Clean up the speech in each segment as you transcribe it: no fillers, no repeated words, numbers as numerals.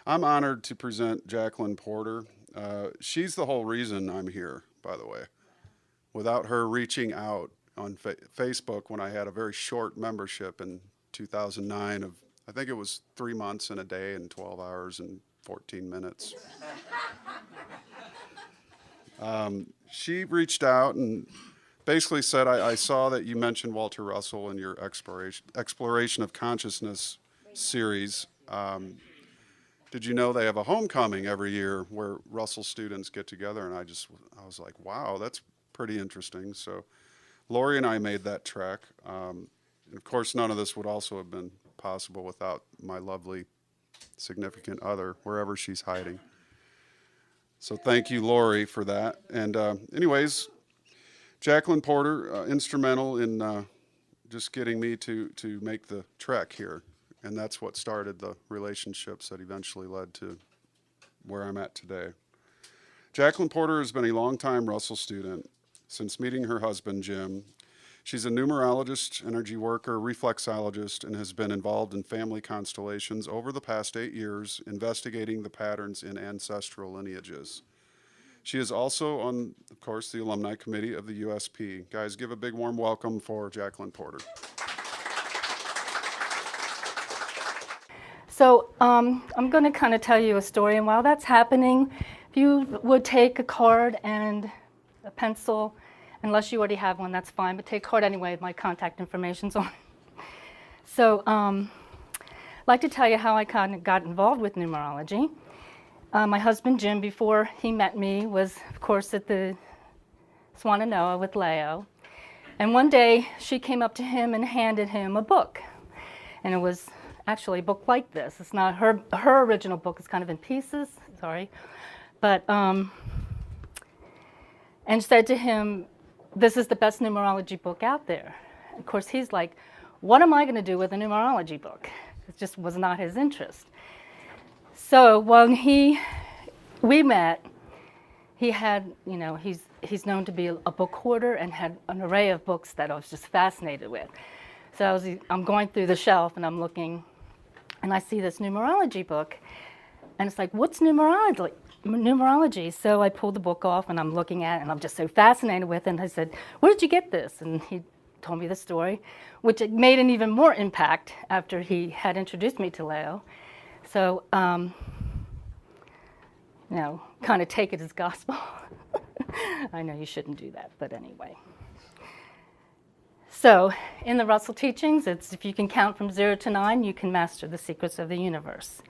I'm honored to present Jacquelyn Porter. She's the whole reason I'm here, by the way. Without her reaching out on Facebook when I had a very short membership in 2009 of, I think it was 3 months and a day and 12 hours and 14 minutes. She reached out and basically said, I saw that you mentioned Walter Russell in your exploration of consciousness series. Did you know they have a homecoming every year where Russell students get together? And I was like, wow, that's pretty interesting. So Lori and I made that trek. And of course, none of this would also have been possible without my lovely significant other, wherever she's hiding. So thank you, Lori, for that. And anyways, Jacquelyn Porter, instrumental in just getting me to make the trek here. And that's what started the relationships that eventually led to where I'm at today. Jacquelyn Porter has been a longtime Russell student since meeting her husband, Jim. She's a numerologist, energy worker, reflexologist, and has been involved in family constellations over the past 8 years, investigating the patterns in ancestral lineages. She is also on, of course, the Alumni Committee of the USP. Guys, give a big warm welcome for Jacquelyn Porter. So I'm going to kind of tell you a story, and while that's happening, if you would take a card and a pencil, unless you already have one, that's fine, but take a card anyway, my contact information's on. So I'd like to tell you how I kind of got involved with numerology. My husband, Jim, before he met me, was, of course, at the Swananoa with Leo. And one day, she came up to him and handed him a book. And it was actually a book like this. It's not her original book. It's kind of in pieces, sorry. But, and said to him, this is the best numerology book out there. Of course, he's like, what am I going to do with a numerology book? It just was not his interest. So when we met, he had, you know, he's known to be a book hoarder and had an array of books that I was just fascinated with. So I'm going through the shelf and I'm looking, and I see this numerology book, and it's like, what's numerology? So I pulled the book off and I'm looking at it, and I'm just so fascinated with it. And I said, where did you get this? And he told me the story, which it made an even more impact after he had introduced me to Leo. So, you know, kind of take it as gospel. I know you shouldn't do that, but anyway. So, in the Russell teachings, it's if you can count from 0 to 9, you can master the secrets of the universe.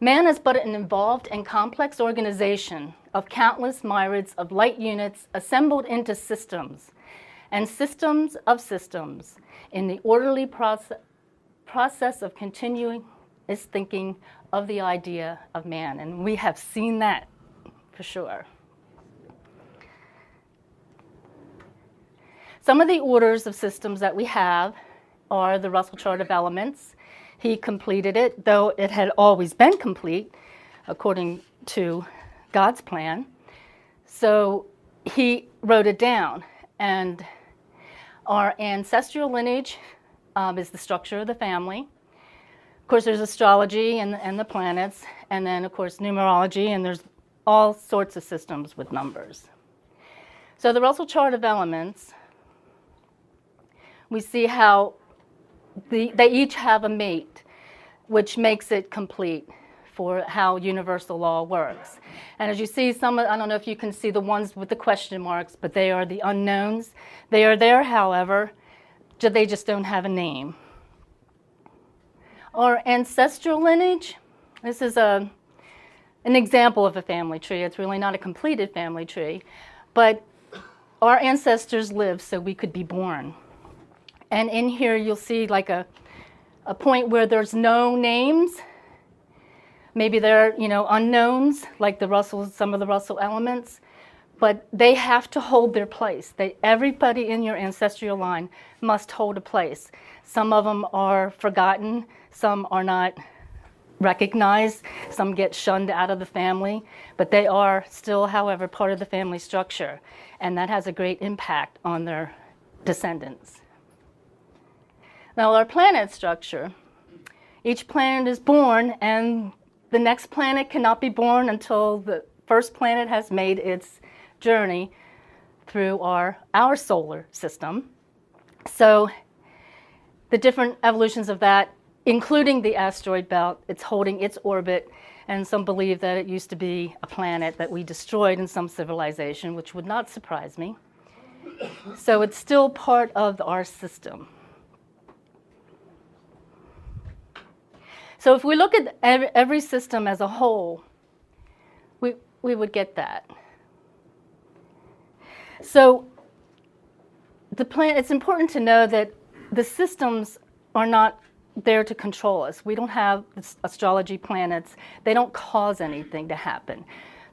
Man is but an involved and complex organization of countless myriads of light units assembled into systems, and systems of systems in the orderly process of continuous thinking of the idea of man. And we have seen that for sure. Some of the orders of systems that we have are the Russell Chart of Elements. He completed it, though it had always been complete according to God's plan. So he wrote it down. And our ancestral lineage is the structure of the family. Of course, there's astrology and the planets, and then, of course, numerology, and there's all sorts of systems with numbers. So the Russell Chart of Elements, we see how they each have a mate, which makes it complete for how universal law works. And as you see, I don't know if you can see the ones with the question marks, but they are the unknowns. They are there, however, they just don't have a name. Our ancestral lineage, this is an example of a family tree. It's really not a completed family tree, but our ancestors lived so we could be born. And in here you'll see like a point where there's no names. Maybe there are, unknowns, like some of the Russell elements, but they have to hold their place. Everybody in your ancestral line must hold a place. Some of them are forgotten, some are not recognized, some get shunned out of the family, but they are still, however, part of the family structure, and that has a great impact on their descendants. Now our planet structure. Each planet is born, and the next planet cannot be born until the first planet has made its journey through our solar system. So the different evolutions of that, including the asteroid belt, it's holding its orbit, and some believe that it used to be a planet that we destroyed in some civilization, which would not surprise me. So it's still part of our system. So if we look at every system as a whole, we would get that. So it's important to know that the systems are not there to control us. We don't have astrology planets. They don't cause anything to happen.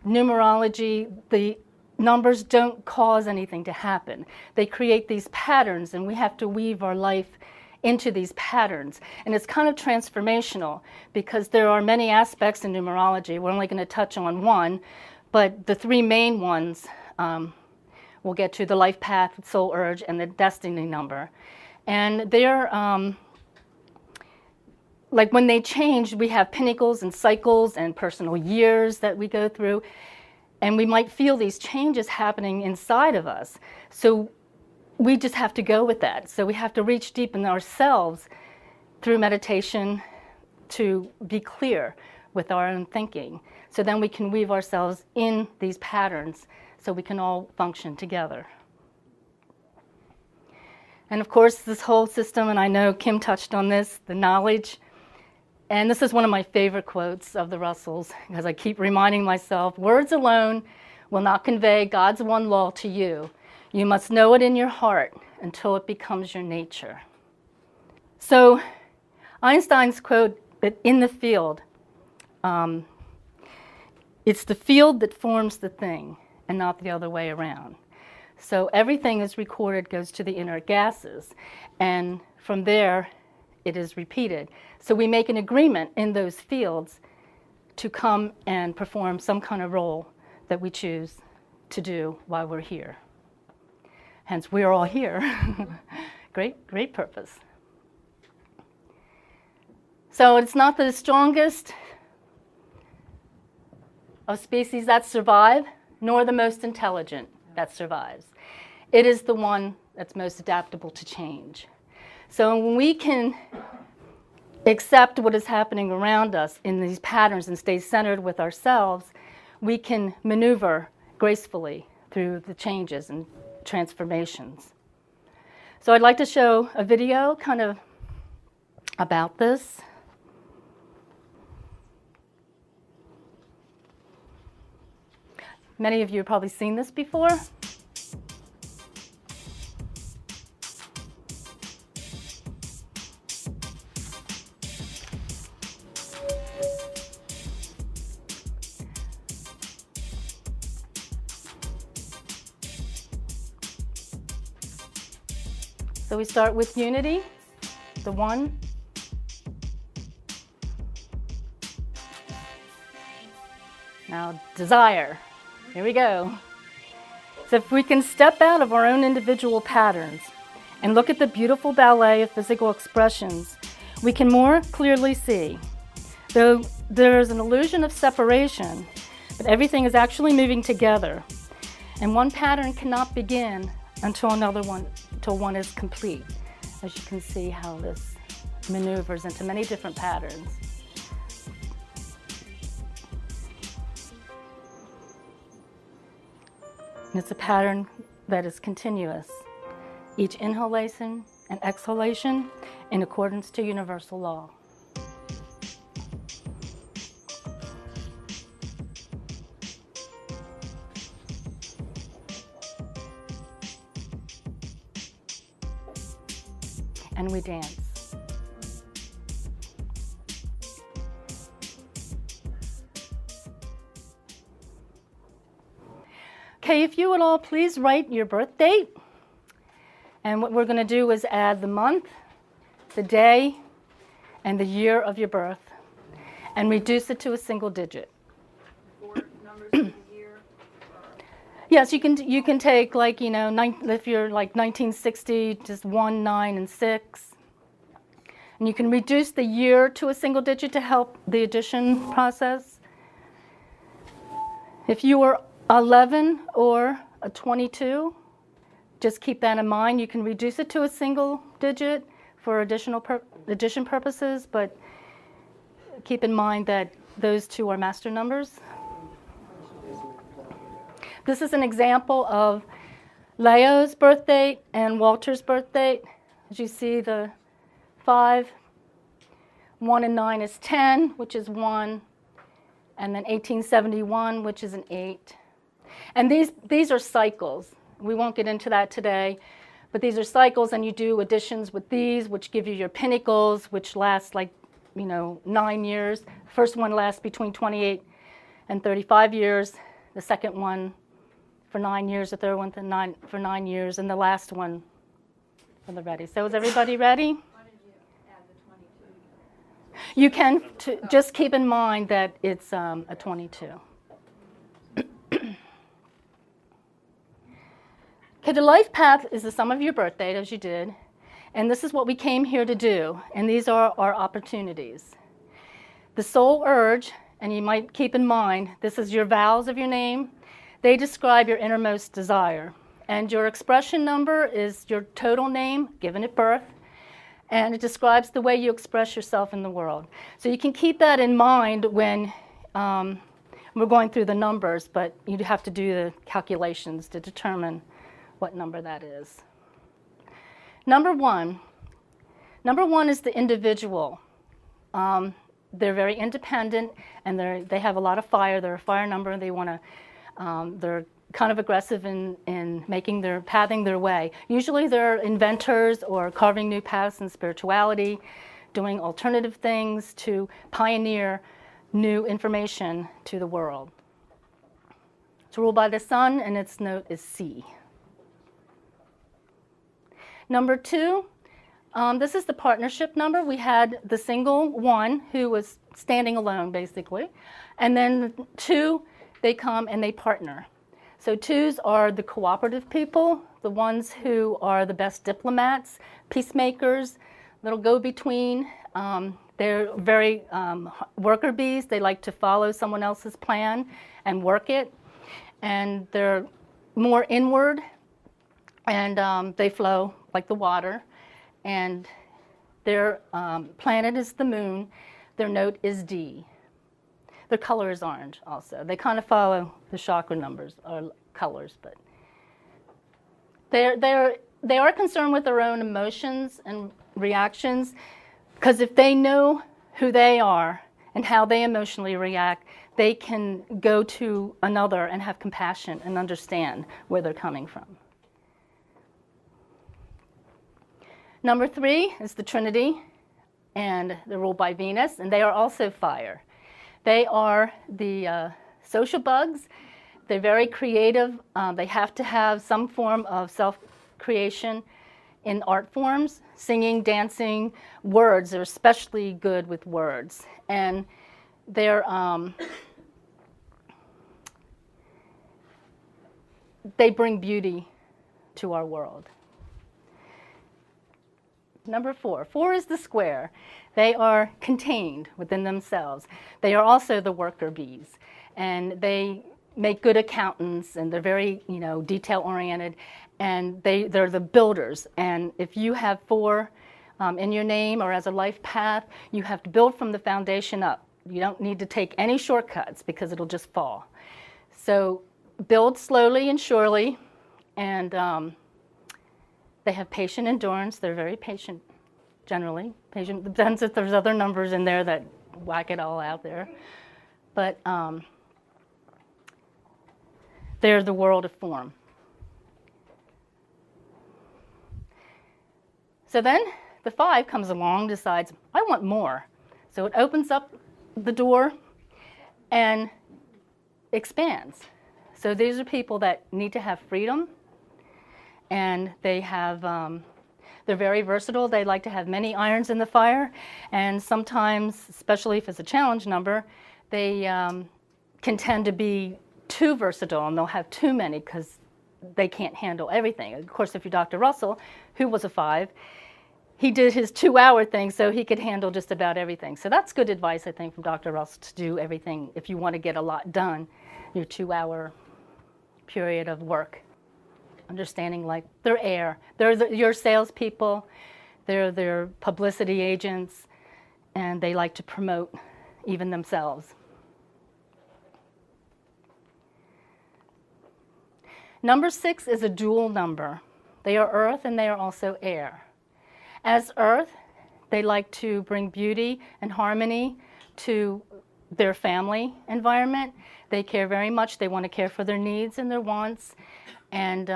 Numerology, the numbers don't cause anything to happen. They create these patterns, and we have to weave our life into these patterns. And it's kind of transformational because there are many aspects in numerology. We're only going to touch on one, but the three main ones we'll get to: the life path, soul urge, and the destiny number. And they're like when they change, we have pinnacles and cycles and personal years that we go through, and we might feel these changes happening inside of us. So we just have to go with that. So we have to reach deep in ourselves through meditation to be clear with our own thinking. So then we can weave ourselves in these patterns so we can all function together. And of course, this whole system, and I know Kim touched on this, the knowledge. And this is one of my favorite quotes of the Russells, because I keep reminding myself, words alone will not convey God's one law to you. You must know it in your heart until it becomes your nature. So Einstein's quote that in the field, it's the field that forms the thing and not the other way around. So everything is recorded, goes to the inert gases, and from there it is repeated. So we make an agreement in those fields to come and perform some kind of role that we choose to do while we're here. Hence, we're all here. Great purpose. So it's not the strongest of species that survive, nor the most intelligent that survives. It is the one that's most adaptable to change. So when we can accept what is happening around us in these patterns and stay centered with ourselves, we can maneuver gracefully through the changes and transformations. So I'd like to show a video kind of about this. Many of you have probably seen this before. So we start with unity, the one. Now desire, here we go. So if we can step out of our own individual patterns and look at the beautiful ballet of physical expressions, we can more clearly see. Though there is an illusion of separation, but everything is actually moving together. And one pattern cannot begin until one is complete. As you can see how this maneuvers into many different patterns. And it's a pattern that is continuous. Each inhalation and exhalation in accordance to universal law. And we dance. Okay, if you would all please write your birth date. And what we're going to do is add the month, the day, and the year of your birth, and reduce it to a single digit. 4 numbers in a year? Yes, you can take, like, if you're like 1960, just 1, 9, and 6. And you can reduce the year to a single digit to help the addition process. If you were 11 or a 22, just keep that in mind. You can reduce it to a single digit for addition purposes, but keep in mind that those two are master numbers. This is an example of Leo's birth date and Walter's birth date. As you see, the 5, 1 and 9 is 10, which is 1, and then 1871, which is an 8. And these are cycles. We won't get into that today, but these are cycles, and you do additions with these, which give you your pinnacles, which last 9 years. First one lasts between 28 and 35 years. The second one for 9 years, the third one for 9 years, and the last one for the ready. So is everybody ready? Why did you add the 22? You can just keep in mind that it's a 22. Okay, the life path is the sum of your birth date, as you did, and this is what we came here to do, and these are our opportunities. The soul urge, and you might keep in mind, this is your vowels of your name. They describe your innermost desire, and your expression number is your total name given at birth, and it describes the way you express yourself in the world. So you can keep that in mind when we're going through the numbers, but you'd have to do the calculations to determine what number that is. Number one is the individual. They're very independent, and they have a lot of fire. They're a fire number. They want to. They're kind of aggressive in pathing their way. Usually they're inventors or carving new paths in spirituality, doing alternative things to pioneer new information to the world. It's ruled by the sun, and its note is C. Number 2, this is the partnership number. We had the single one who was standing alone, basically. And then 2, they come and they partner. So 2s are the cooperative people, the ones who are the best diplomats, peacemakers, little go-between. They're very worker bees. They like to follow someone else's plan and work it. And they're more inward, and they flow like the water. And their planet is the moon. Their note is D. Their color is orange also. They kind of follow the chakra numbers or colors, but they are concerned with their own emotions and reactions, because if they know who they are and how they emotionally react, they can go to another and have compassion and understand where they're coming from. Number 3 is the Trinity, and they're ruled by Venus, and they are also fire. They are the social bugs. They're very creative. They have to have some form of self-creation in art forms, singing, dancing, words. They're especially good with words. And they're, they bring beauty to our world. Number 4. 4 is the square. They are contained within themselves. They are also the worker bees, and they make good accountants, and they're very, detail-oriented, and they're the builders. And if you have 4 in your name or as a life path, you have to build from the foundation up. You don't need to take any shortcuts because it'll just fall. So build slowly and surely, and they have patient endurance. They're very patient, generally. Patient, depends if there's other numbers in there that whack it all out there. But they're the world of form. So then the 5 comes along, decides, I want more. So it opens up the door and expands. So these are people that need to have freedom, and they have, they're very versatile. They like to have many irons in the fire, and sometimes, especially if it's a challenge number, they can tend to be too versatile, and they'll have too many because they can't handle everything. Of course, if you're Dr. Russell, who was a 5, he did his 2-hour thing so he could handle just about everything. So that's good advice, I think, from Dr. Russell, to do everything if you want to get a lot done, your 2-hour period of work. Understanding, like, they're air. They're your salespeople. They're their publicity agents, and they like to promote even themselves. Number 6 is a dual number. They are earth and they are also air. As earth, they like to bring beauty and harmony to their family environment. They care very much. They want to care for their needs and their wants, and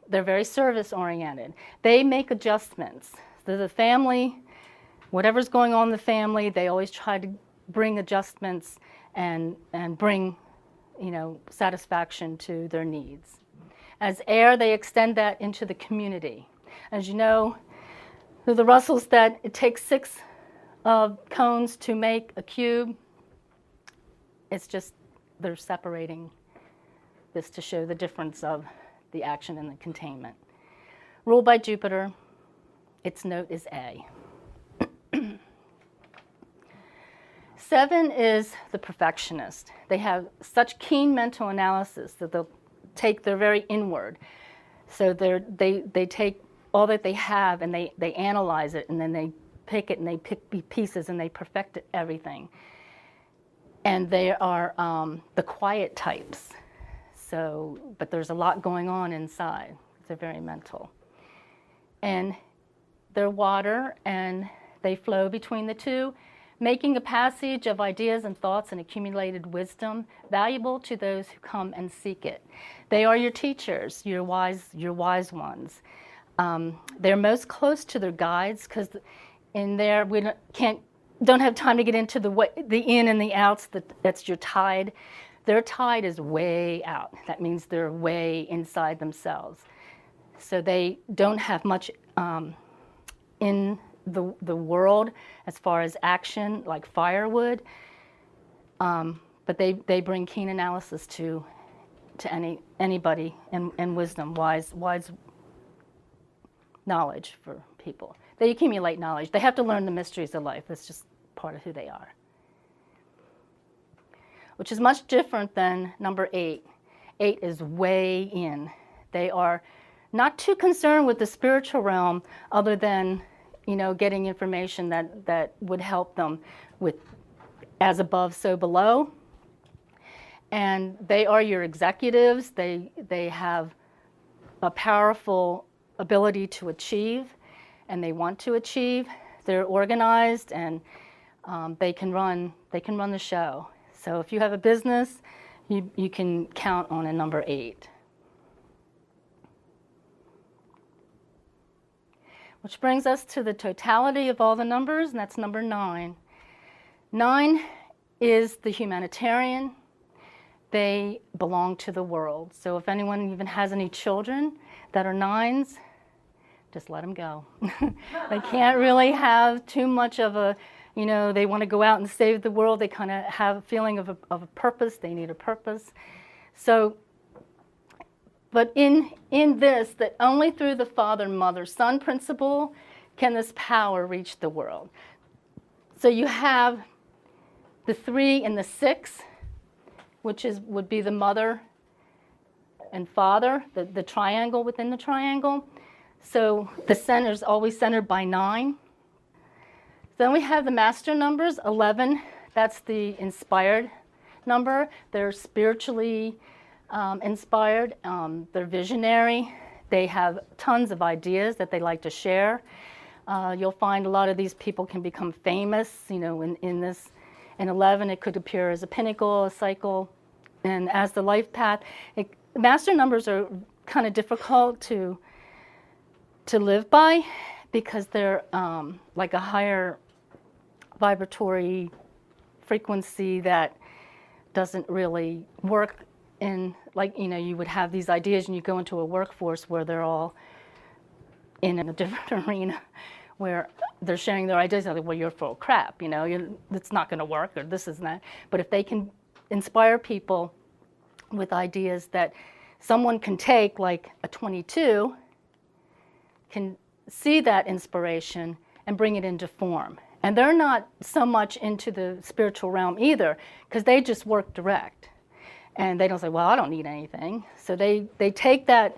they're very service-oriented. They make adjustments. So the family, whatever's going on in the family, they always try to bring adjustments and bring, satisfaction to their needs. As air, they extend that into the community. As you know, through the Russells, that it takes 6 cones to make a cube. It's just they're separating this to show the difference of the action and the containment. Ruled by Jupiter, its note is A. 7 is the perfectionist. They have such keen mental analysis that they're very inward. So they take all that they have and they analyze it, and then they pick it and they pick pieces and they perfect everything. And they are the quiet types. So, but there's a lot going on inside. They're very mental. And they're water, and they flow between the two, making a passage of ideas and thoughts and accumulated wisdom valuable to those who come and seek it. They are your teachers, your wise ones. They're most close to their guides, because in there we don't have time to get into the in and the outs. That's your tide. Their tide is way out. That means they're way inside themselves. So they don't have much in the world as far as action, like firewood. But they bring keen analysis to anybody, and wisdom, wise knowledge for people. They accumulate knowledge. They have to learn the mysteries of life. That's just part of who they are. Which is much different than number 8. 8 is way in. They are not too concerned with the spiritual realm, other than, getting information that would help them with as above, so below. And they are your executives. They have a powerful ability to achieve, and they want to achieve. They're organized, and they can run the show. So if you have a business, you can count on a number 8. Which brings us to the totality of all the numbers, and that's number 9. 9 is the humanitarian. They belong to the world. So if anyone even has any children that are 9s, just let them go. They can't really have too much of a, they want to go out and save the world. They kind of have a feeling of a purpose. They need a purpose. So, but in this, that only through the father, mother, son principle can this power reach the world. So you have the 3 and the 6, which would be the mother and father, the triangle within the triangle. So the center is always centered by 9. Then we have the master numbers, 11. That's the inspired number. They're spiritually inspired. They're visionary. They have tons of ideas that they like to share. You'll find a lot of these people can become famous, in this. In 11, it could appear as a pinnacle, a cycle, and as the life path. Master numbers are kind of difficult to live by, because they're like a higher vibratory frequency that doesn't really work in, you would have these ideas and you go into a workforce where they're all in a different arena where they're sharing their ideas. Like, well, you're full of crap, it's not going to work, or this is that. But if they can inspire people with ideas that someone can take, like a 22, can see that inspiration and bring it into form. And they're not so much into the spiritual realm either, because they just work direct. And they don't say, well, I don't need anything. So they take that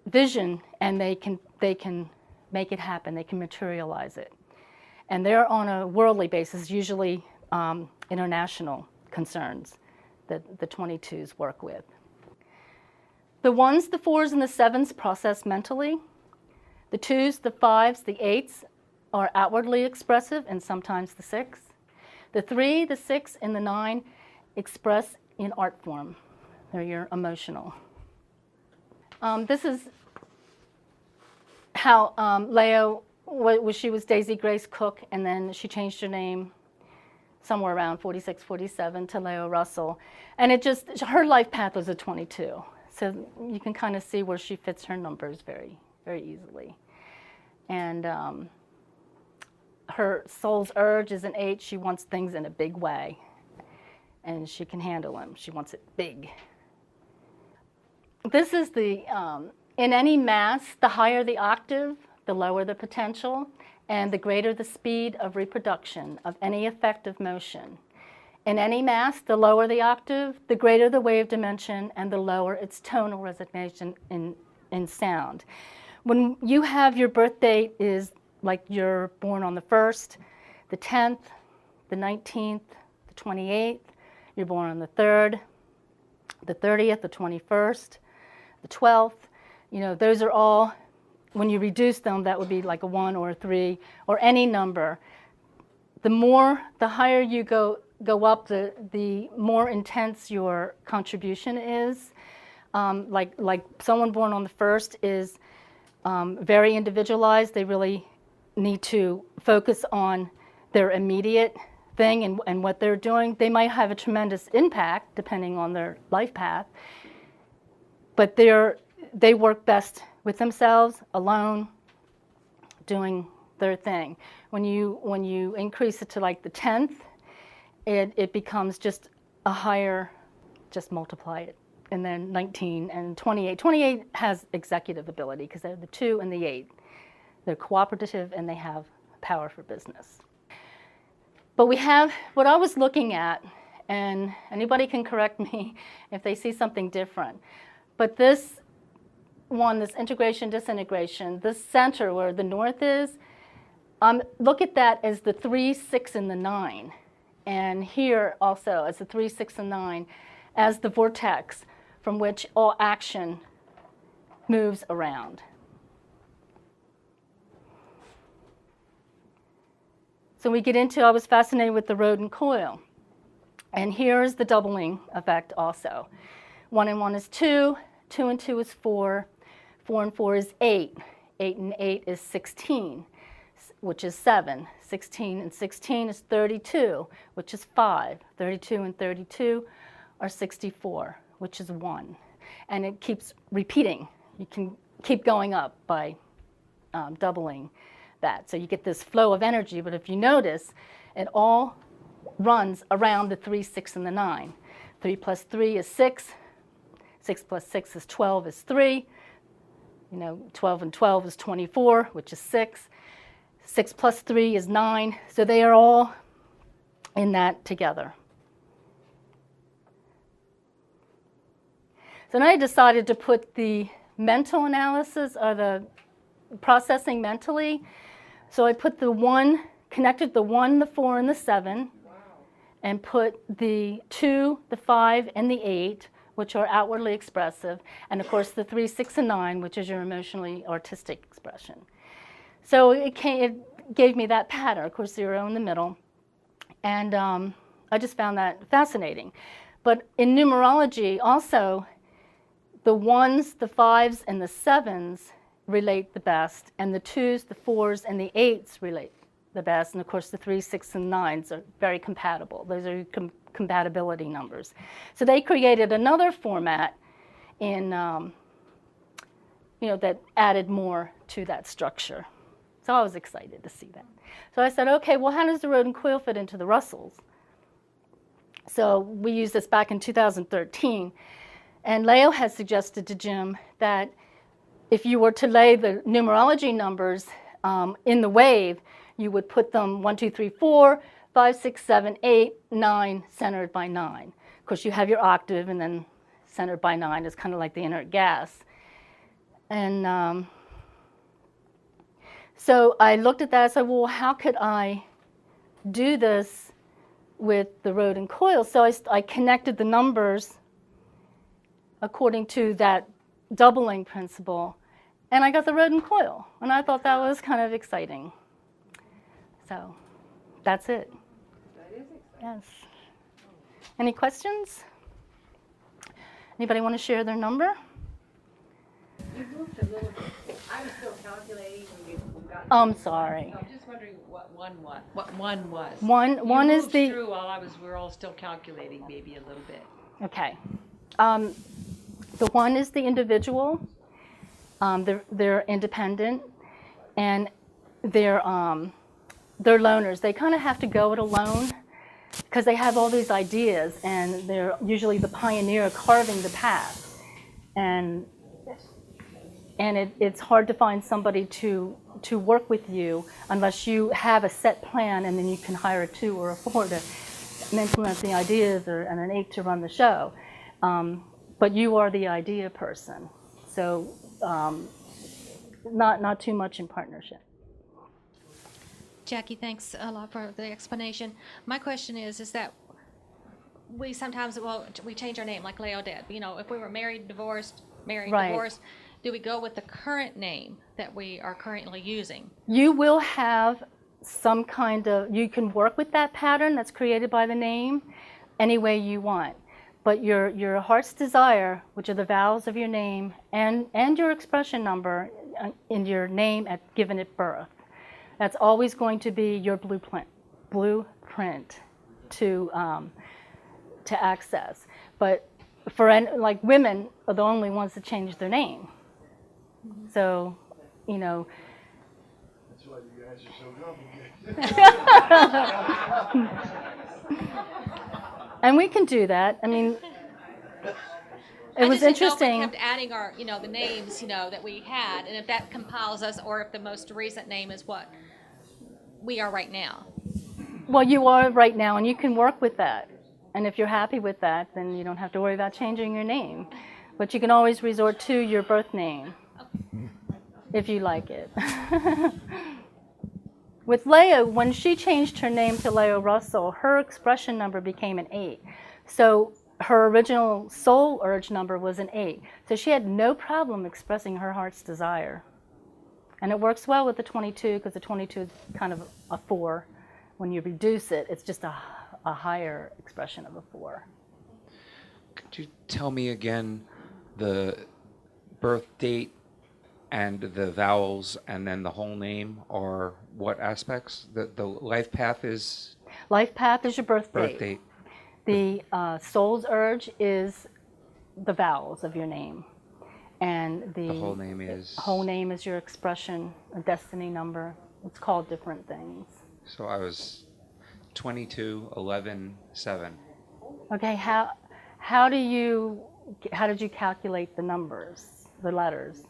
vision and they can make it happen. They can materialize it. And they're on a worldly basis, usually international concerns that the 22s work with. The 1s, the 4s, and the 7s process mentally. The 2s, the 5s, the 8s are outwardly expressive, and sometimes the 6. The 3, the 6, and the 9 express in art form. They're your emotional. This is how Leo, she was Daisy Grace Cook, and then she changed her name somewhere around 46, 47 to Leo Russell. And her life path was a 22. So you can kind of see where she fits her numbers very, very easily. And her soul's urge is an 8. She wants things in a big way. And she can handle them. She wants it big. This is the, in any mass, the higher the octave, the lower the potential, and the greater the speed of reproduction of any effective motion. In any mass, the lower the octave, the greater the wave dimension, and the lower its tonal resonation in sound. When you have your birth date is like you're born on the 1st, the 10th, the 19th, the 28th, you're born on the 3rd, the 30th, the 21st, the 12th, those are all, when you reduce them, that would be like a 1 or a 3 or any number. The higher you go up, the more intense your contribution is. Like someone born on the 1st is very individualized. They really need to focus on their immediate thing and what they're doing. They might have a tremendous impact depending on their life path, but they work best with themselves, alone, doing their thing. When you increase it to like the 10th, it becomes just a higher, just multiply it. And then 19 and 28. 28 has executive ability because they're the 2 and the 8. They're cooperative and they have power for business. But we have what I was looking at, and anybody can correct me if they see something different. But this one, this integration, disintegration, this center where the north is, look at that as the 3, 6, and the 9. And here also as the 3, 6, and 9 as the vortex from which all action moves around. So we get into, I was fascinated with the rodent coil. And here's the doubling effect also. 1 and 1 is 2, 2 and 2 is 4, 4 and 4 is 8, 8 and 8 is 16, which is 7, 16 and 16 is 32, which is 5, 32 and 32 are 64, which is 1. And it keeps repeating. You can keep going up by doubling that. So you get this flow of energy, but if you notice, it all runs around the 3, 6, and the 9. 3 plus 3 is 6. 6 plus 6 is 12 is 3. 12 and 12 is 24, which is 6. 6 plus 3 is 9. So they are all in that together. So then I decided to put the mental analysis, or the processing mentally. So I put the 1, connected the 1, the 4, and the 7, and put the 2, the 5, and the 8, which are outwardly expressive, and of course the 3, 6, and 9, which is your emotionally artistic expression. So it gave me that pattern, of course 0 in the middle, and I just found that fascinating. But in numerology also, the 1s, the 5s, and the 7s relate the best, and the 2s, the 4s, and the 8s relate the best, and of course the 3, 6, and 9s are very compatible. Those are compatibility numbers. So they created another format in, that added more to that structure. So I was excited to see that. So I said, okay, well, how does the rodent coil fit into the Russells? So we used this back in 2013, and Leo had suggested to Jim that if you were to lay the numerology numbers in the wave, you would put them 1, 2, 3, 4, 5, 6, 7, 8, 9, centered by 9. Of course, you have your octave, and then centered by 9 is kind of like the inert gas. And so I looked at that. I said, well, how could I do this with the rod and coil? So I connected the numbers according to that doubling principle, and I got the rod and coil. And I thought that was kind of exciting. So that's it. That is exciting. Yes. Any questions? Anybody want to share their number? You moved a little bit. I was still calculating when you got. I'm sorry. I'm just wondering what one was. What one was. One You is moved the through while we were all still calculating, maybe a little bit. okay. The one is the individual. They're independent, and they're loners. They kind of have to go it alone because they have all these ideas, and they're usually the pioneer carving the path. And it's hard to find somebody to work with you unless you have a set plan, and then you can hire a 2 or a 4 to implement the ideas, and an 8 to run the show. But you are the idea person, so not too much in partnership. Jackie, thanks a lot for the explanation. My question is that we sometimes, we change our name, like Leo did. You know, if we were married, divorced, Right. divorced, do we go with the current name that we are currently using? You will have some kind of, you can work with that pattern that's created by the name any way you want. But your heart's desire, which are the vowels of your name, and your expression number in your name given at birth, that's always going to be your blueprint to access. But like women are the only ones that change their name. So, you know. That's why you guys are so complicated. And we can do that. I mean, it was interesting. I just didn't know if we kept adding our, the names, that we had, and if that compiles us, or if the most recent name is what we are right now. Well, you are right now, and you can work with that. And if you're happy with that, then you don't have to worry about changing your name. But you can always resort to your birth name if you like it. With Leo, when she changed her name to Leo Russell, her expression number became an 8. So her original soul urge number was an 8. So she had no problem expressing her heart's desire. And it works well with the 22, because the 22 is kind of a 4. When you reduce it, it's just a higher expression of a 4. Could you tell me again the birth date and the vowels and then the whole name, or what aspects? The life path is? Life path is your birth date. Birth date. The soul's urge is the vowels of your name. And the whole name is? Whole name is your expression, a destiny number. It's called different things. So I was 22, 11, 7. Okay, how did you calculate the numbers, the letters?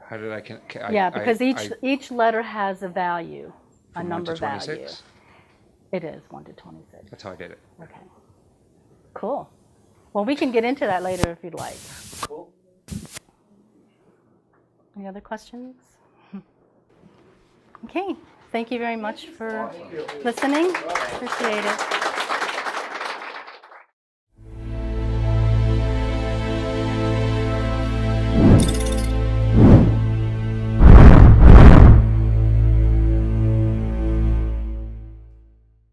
How did I? Yeah, because each letter has a value, a number 1 to 26? value. It is 1 to 26. That's how I did it. Okay. Cool. Well, we can get into that later if you'd like. Cool. Any other questions? Okay. Thank you very much for listening. Appreciate it.